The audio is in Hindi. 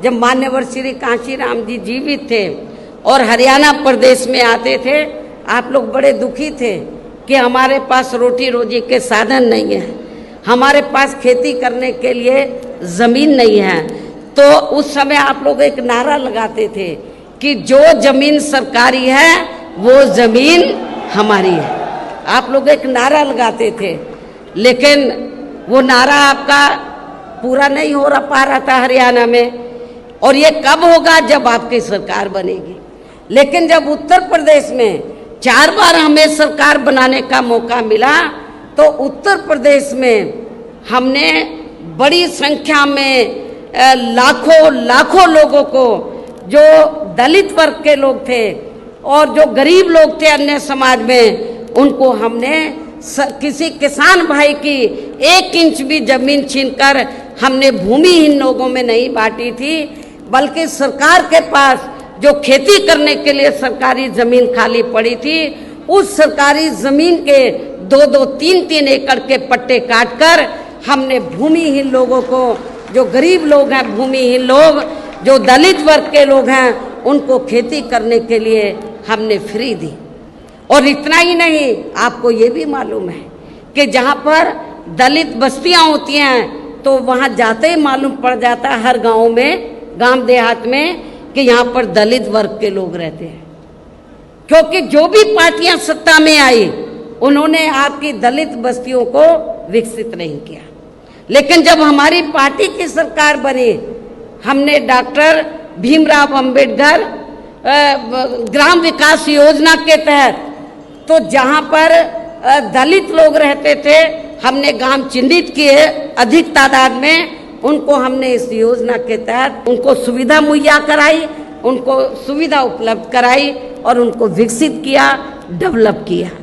जब मान्यवर श्री कांशीराम जी जीवित थे और हरियाणा प्रदेश में आते थे, आप लोग बड़े दुखी थे कि हमारे पास रोटी रोजी के साधन नहीं है, हमारे पास खेती करने के लिए ज़मीन नहीं है। तो उस समय आप लोग एक नारा लगाते थे कि जो ज़मीन सरकारी है वो ज़मीन हमारी है। आप लोग एक नारा लगाते थे, लेकिन वो नारा आपका पूरा नहीं हो पा रहा था हरियाणा में। और ये कब होगा? जब आपकी सरकार बनेगी। लेकिन जब उत्तर प्रदेश में 4 बार हमें सरकार बनाने का मौका मिला, तो उत्तर प्रदेश में हमने बड़ी संख्या में लाखों लोगों को, जो दलित वर्ग के लोग थे और जो गरीब लोग थे अन्य समाज में, उनको हमने किसी किसान भाई की 1 इंच भी जमीन छीनकर हमने भूमिहीन लोगों में नहीं बांटी थी, बल्कि सरकार के पास जो खेती करने के लिए सरकारी जमीन खाली पड़ी थी, उस सरकारी जमीन के 2-2, 3-3 एकड़ के पट्टे काटकर हमने भूमिहीन लोगों को, जो गरीब लोग हैं, भूमिहीन लोग, जो दलित वर्ग के लोग हैं, उनको खेती करने के लिए हमने फ्री दी। और इतना ही नहीं, आपको ये भी मालूम है कि जहाँ पर दलित बस्तियाँ होती हैं तो वहाँ जाते ही मालूम पड़ जाता है हर गाँव में, गांव देहात में, कि यहाँ पर दलित वर्ग के लोग रहते हैं। क्योंकि जो भी पार्टियां सत्ता में आई, उन्होंने आपकी दलित बस्तियों को विकसित नहीं किया। लेकिन जब हमारी पार्टी की सरकार बनी, हमने डॉक्टर भीमराव अंबेडकर ग्राम विकास योजना के तहत, तो जहाँ पर दलित लोग रहते थे, हमने गांव चिन्हित किए अधिक तादाद में, उनको हमने इस योजना के तहत उनको सुविधा मुहैया कराई, उनको सुविधा उपलब्ध कराई और उनको विकसित किया, डेवलप किया।